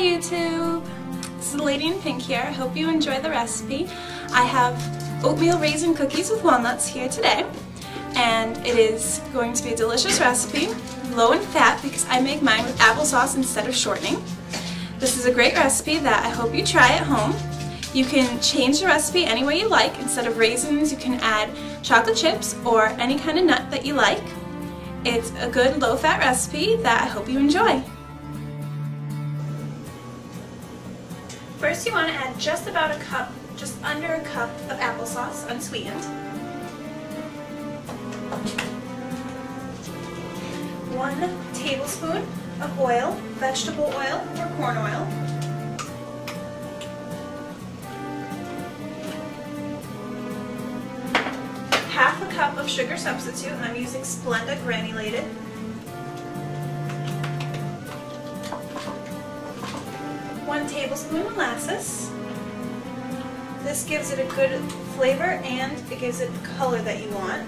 YouTube! This is the lady in pink here. I hope you enjoy the recipe. I have oatmeal raisin cookies with walnuts here today, and it is going to be a delicious recipe, low in fat because I make mine with applesauce instead of shortening. This is a great recipe that I hope you try at home. You can change the recipe any way you like. Instead of raisins, you can add chocolate chips or any kind of nut that you like. It's a good low-fat recipe that I hope you enjoy. First, you want to add just about a cup, just under a cup of applesauce, unsweetened. 1 tablespoon of oil, vegetable oil or corn oil. Half a cup of sugar substitute, and I'm using Splenda granulated. 1 tablespoon molasses. This gives it a good flavor and it gives it the color that you want.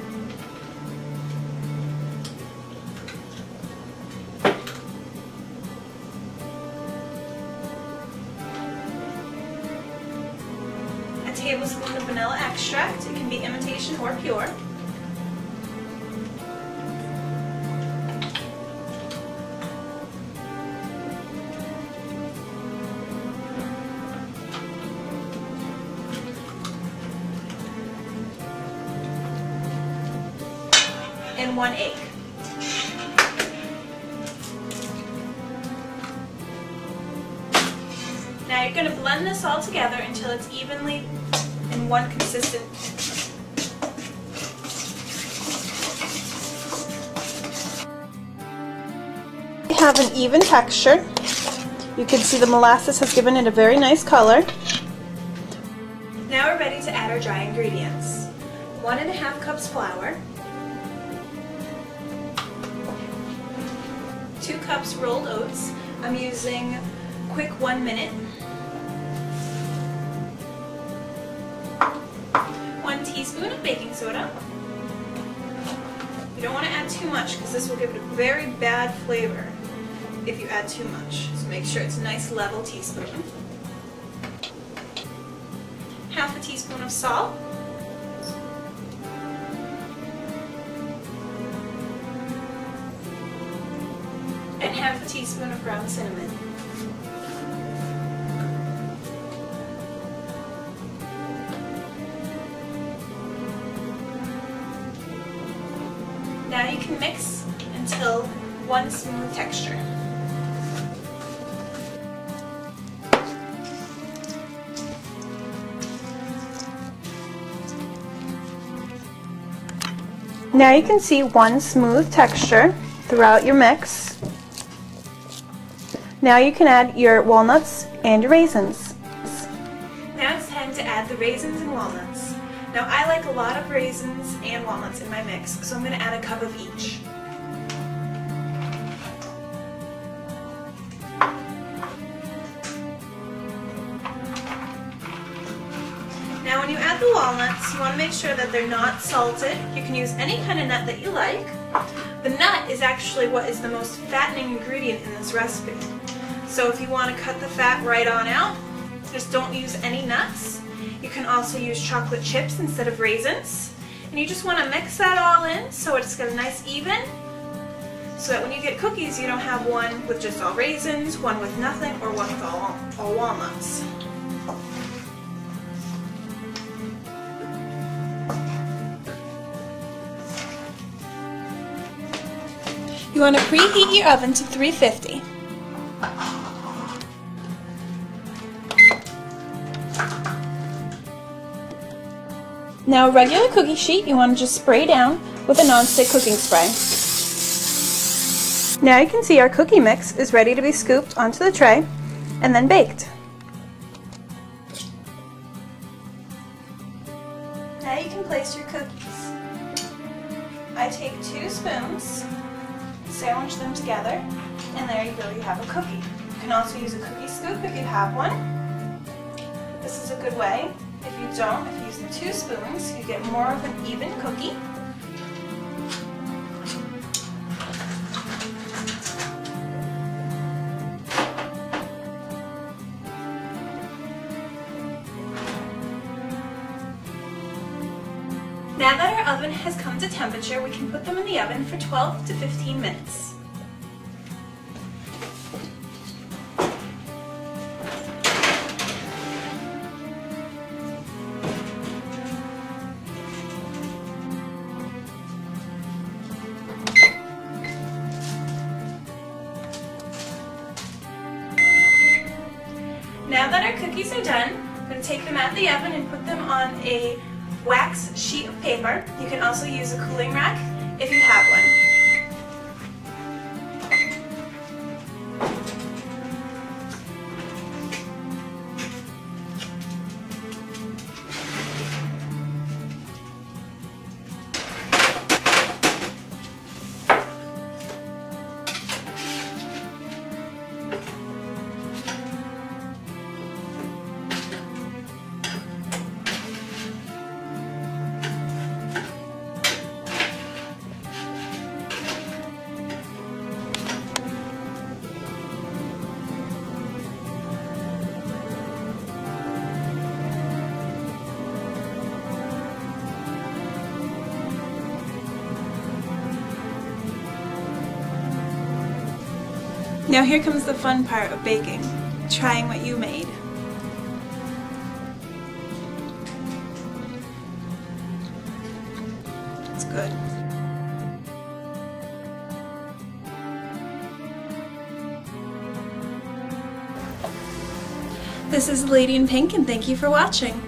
A tablespoon of vanilla extract. It can be imitation or pure. And 1 egg. Now you're going to blend this all together until it's evenly in one consistent. We have an even texture. You can see the molasses has given it a very nice color. Now we're ready to add our dry ingredients. 1½ cups flour. 2 cups rolled oats. I'm using quick 1 minute. 1 teaspoon of baking soda. You don't want to add too much because this will give it a very bad flavor if you add too much. So make sure it's a nice level teaspoon. Half a teaspoon of salt. And half a teaspoon of ground cinnamon. Now you can mix until one smooth texture. Now you can see one smooth texture throughout your mix. Now you can add your walnuts and your raisins. Now it's time to add the raisins and walnuts. Now I like a lot of raisins and walnuts in my mix, so I'm going to add a cup of each. Now when you add the walnuts, you want to make sure that they're not salted. You can use any kind of nut that you like. The nut is actually what is the most fattening ingredient in this recipe. So if you want to cut the fat right on out, just don't use any nuts. You can also use chocolate chips instead of raisins. And you just want to mix that all in so it's got a nice even, so that when you get cookies you don't have one with just all raisins, one with nothing, or one with all walnuts. You want to preheat your oven to 350. Now a regular cookie sheet you want to just spray down with a non-stick cooking spray. Now you can see our cookie mix is ready to be scooped onto the tray and then baked. Now you can place your cookies. I take 2 spoons, sandwich them together, and there you go, you have a cookie. You can also use a cookie scoop if you have one. This is a good way. If you don't, if you use the 2 spoons, you get more of an even cookie. Now that our oven has come to temperature, we can put them in the oven for 12 to 15 minutes. Now that our cookies are done, I'm going to take them out of the oven and put them on a wax sheet of paper. You can also use a cooling rack if you have one. Now here comes the fun part of baking, trying what you made. It's good. This is Lady in Pink, and thank you for watching.